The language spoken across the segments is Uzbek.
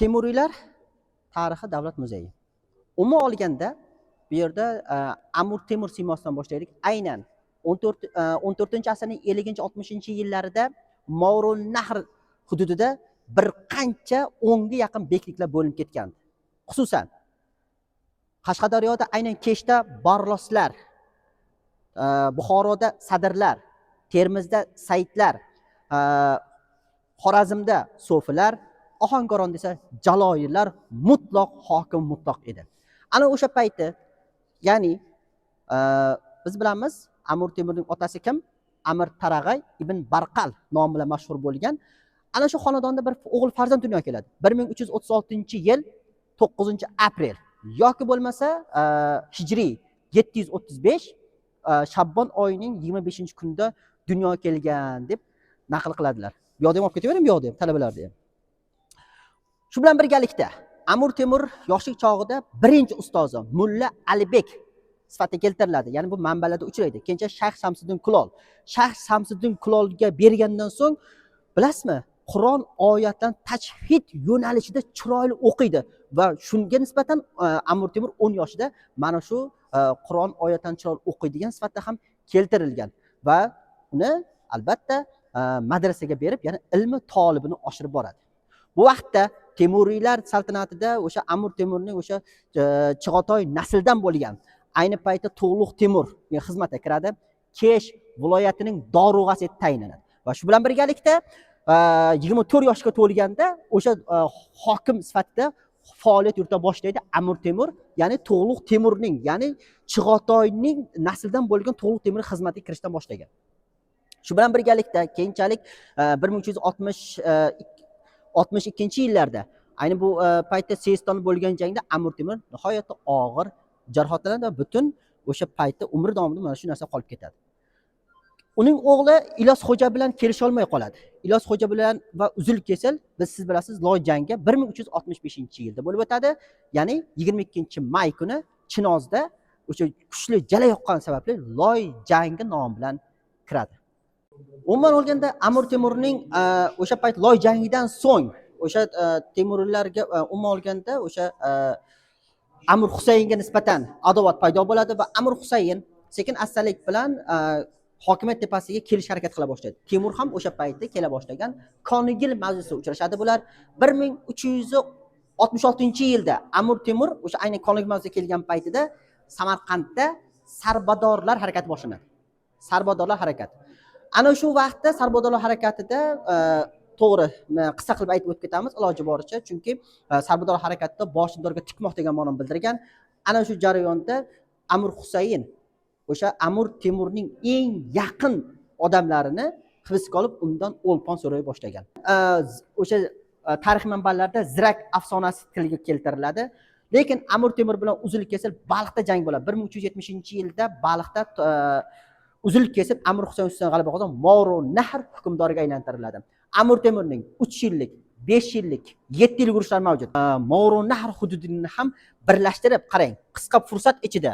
Temuriylar tarixi davlat muzeyi. Umuman olganda bu yerda Amir Temur siymosidan boshlaylik. Aynan 14-asrning 50-60-yillarida Movarounnahr hududida bir qancha 10 ga yaqin bekliklar bo'linib ketgan. Xususan Qashqadaryoda aynan Keshda Barloslar, Buxoroda Sadirlar, Termizda Saidlar, Xorazmda So'filar, Ohangaronda esa Jaloyirlar mutlaq hokim mutlaq edi. Ana o'sha payti, ya'ni biz bilamiz Amir Temurning otasi kim? Amir Tarag'ay ibn Barqal nomi bilan mashhur bo'lgan. Ana shu xonadonda bir o'g'il farzand dunyoga keladi. 1336-yil 9-aprel yoki bo'lmasa hijriy 735 Shabbon oyining 25-kunida dunyoga kelgan deb naql qiladilar. Bu yoqda ham olib ketavering, bu yoqda ham talabalarda ham. Shu bilan birgalikda Amir Temur yoshlik chog'ida birinchi ustozi Mulla Alibek sifatida keltiriladi. Ya'ni bu manbalarda uchraydi. Keyincha Shayx Shamsiddin Kulol. Shayx Shamsiddin Kulolga bergandan so'ng bilasizmi, Qur'on oyatdan tajvid yo'nalishida chiroyli o'qiydi va shunga nisbatan Amir Temur 10 yoshida mana shu Qur'on oyatdan chiroyli o'qiydigan sifatda ham keltirilgan va uni albatta madrasaga berib, ya'ni ilmi talibini oshirib boradi. Bu vaqtda Temuriylar saltanatida o'sha Amir Temurning o'sha Chig'atoy nasldan bo'lgan ayni paytda To'g'liq Temur xizmatga kiradi. Kesh viloyatining dorug'asi etib tayinlanadi. Va shu bilan birgalikda 24 yoshga to'lganda o'sha hokim sifatida faoliyat yurita boshlaydi Amir Temur, ya'ni To'g'liq Temurning, ya'ni Chig'atoyning nasldan bo'lgan To'g'liq Temur xizmatga kirishdan boshlagan. Shu bilan birgalikda keyinchalik 1362-yillarda ayni bu paytda Seyiston bo'lgan jangda Amir Temur nihoyatda og'ir jarohatlanadi va butun o'sha paytda umr davomida mana shu narsa qolib ketadi. Uning o'g'li Ilyos Xo'ja bilan kelisha olmay qoladi. Ilyos Xo'ja bilan va uzilib kesil, siz bilasiz, Loy jangi 1365-yilda bo'lib o'tadi. Ya'ni 22-may kuni Chinozda o'sha kuchli jala yoqqan sababli Loy jangi nomi bilan kiradi. Umuman olganda Amir Temurning o'sha payt Loy jangidan so'ng o'sha Temuriylarga umuman olganda o'sha Amir Husaynga nisbatan adovat paydo bo'ladi va Amir Husayn sekin astalik bilan hokimiyat tepasiga kelish harakat qila boshlaydi. Temur ham o'sha paytda kela boshlagan. Konigil mavzusida uchrashadi bular. 1366-yilda Amir Temur o'sha aynan Konigil mavzusiga kelgan paytida Samarqandda Sarbadorlar harakati boshlanadi. Sarbadorlar harakati. Ana shu vaqtda Sarbadorlar harakatida to'g'ri qisqa qilib aytib o'tib ketamiz iloji boricha, chunki Sarbadorlar harakatida boshidorga tikmoq degan ma'noni bildirgan. Ana shu jarayonda Amir Husayn o'sha Amir Temurning eng yaqin odamlarini hibsga olib, undan o'lpon so'ray boshlagan. O'sha tarix manbalarida Zirak afsonasi tilga keltiriladi. Lekin Amir Temur bilan uzilib kesil Baliqda jang bo'ladi. 1370-yilda Baliqda uzilib kesib Amir Husayn ustidan g'alaba qozonib, Movarounnahr hukmdoriga aylantiriladi. Amir Temurning 3 yillik, 5 yillik, 7 yillik urushlari mavjud. Movarounnahr hududini ham birlashtirib, qarang, qisqa fursat ichida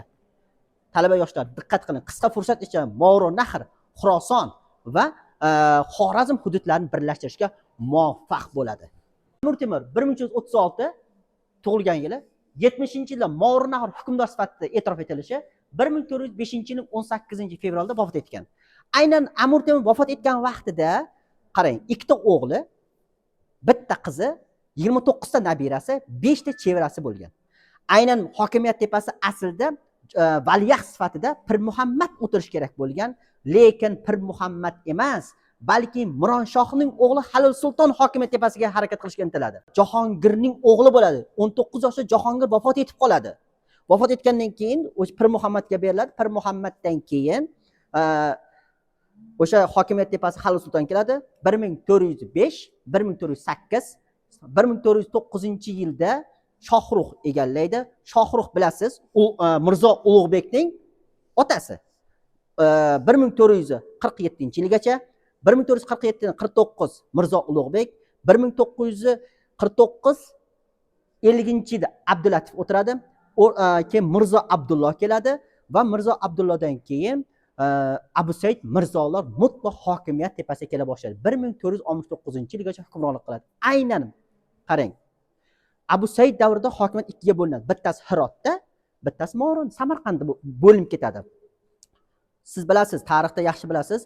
talaba yoshlar diqqat qiling, qisqa fursat ichida Movarounnahr, Xuroson va Xorazm hududlarini birlashtirishga muvaffaq bo'ladi. Amir Temur 1336 tug'ilgan yili, 70-yilda Movarounnahr hukmdor sifatida e'tirof etilishi 1405-yilning 18-fevralda vafot etgan. Aynan Amir Temur vafot etgan vaqtida qarang, ikkita o'g'li, bitta qizi, 29 ta nabirasi, 5 ta chevarasi bo'lgan. Aynan hokimiyat tepasi aslida valiahd sifatida Pir Muhammad o'tirish kerak bo'lgan, lekin Pir Muhammad emas, balki Mironshohning o'g'li Halil Sulton hokimiyat tepasiga harakat qilishga intiladi. Jahongirning o'g'li bo'ladi. 19 yoshda Jahongir vafot etib qoladi. Vafot etgandan keyin o'sha Pir Muhammadga beriladi. Pir Muhammaddan keyin o'sha hokimiyat tepasi Halil Sulton keladi. 1405, 1408, 1409-yilda Shohrux egallaydi. Shohrux bilasiz, Mirzo Ulug'bekning otasi. 1447-yilgacha, 1447-49 Mirzo Ulug'bek, 1949-50-yilda Abdulatif o'tiradi. Keyin Mirzo Abdulloh keladi va Mirzo Abdullohdan keyin Abu Said Mirzolar mutlaq hokimiyat tepasiga kela boshladi. 1469-yilgacha hukmronlik qiladi. Aynan qarang, Abu Said davrida hokimiyat ikkiga bo'linadi. Bittasi Hirotda, bittasi Moron, Samarqandda bo'linib ketadi. Siz bilasiz, tarixda yaxshi bilasiz,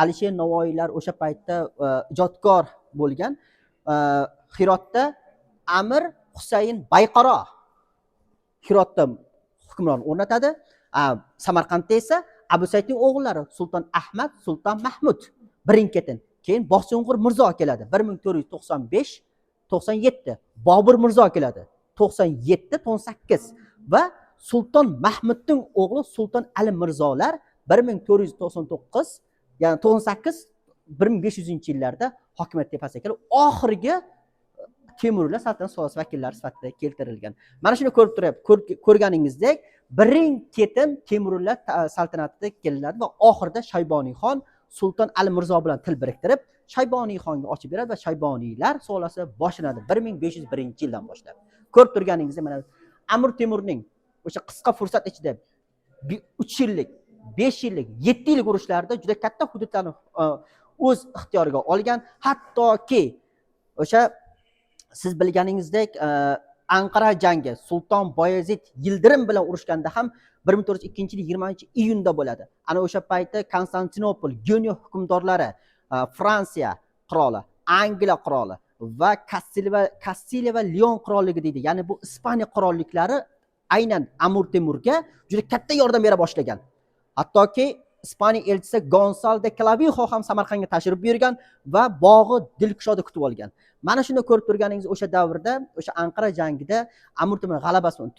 Alisher Navoiylar o'sha paytda ijodkor bo'lgan. Hirotda Amir Husayn Bayqaro Hirotda hukmron o'rnatadi. Samarqandda esa Abu Saidning o'g'illari Sulton Ahmad, Sulton Mahmud birin-ketin. Keyin Boqsunqur Mirzo keladi 1495-97. Bobur Mirzo keladi 97-98 va Sulton Mahmudning o'g'li Sulton Ali Mirzolar 1499, ya'ni 98-1500-yillarda hokimiyat tepasiga kelib, oxirgi Temuriylar saltanat sulolasi vakillari sifatida keltirilgan. Mana shuni ko'rib turibsiz, ko'rganingizdek, birin-ketin Temuriylar saltanatida keladi va oxirida Shayboniyxon Sulton Ali Mirzo bilan til biriktirib, Shayboniyxonga ochib beradi va Shayboniylar sulolasi boshlanadi 1501-yildan boshlab. Ko'rib turganingizdek, mana Amir Temurning o'sha qisqa fursat ichida 3 yillik, 5 yillik, 7 yillik urushlarda juda katta hududlarni o'z ixtiyoriga olgan. Hattoki o'sha siz bilganingizdek Anqara jangi Sulton Boyazid Yildirim bilan urushganda ham 1402-yil 20-iyunda bo'ladi. Ana o'sha paytda Konstantinopol, Geniya hukmdorlari, Fransiya qiroli, Angliya qiroli va Kastiliya va Leon qirolligi deydi. Ya'ni bu Ispaniya qirolliklari aynan Amir Temurga juda katta yordam bera boshlagan. Hattoki Ispaniya elchisi Gonzalo de Clavijo ham Samarqandga tashrif buyurgan va bog'i Dilkushoda kutib olgan. Mana shuni ko'rib turganingiz, o'sha davrda, o'sha Anqara jangida Amir Temur g'alabasi bilan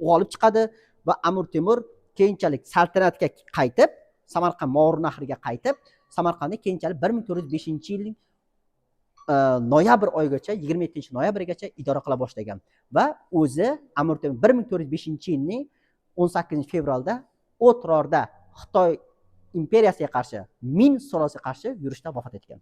g'olib chiqadi va Amir Temur keyinchalik saltanatga qaytib, Samarqand Mo'g'ul nahriga qaytib, Samarqandni keyinchalik 1405-yilning noyabr oyigacha, 27-noyabrgacha idora qila boshlagan va o'zi Amir Temur 1405-yilning 18-fevralda O'trorda Xitoy imperiyasiga qarshi, Min sulolasiga qarshi yurishda vafot etgan.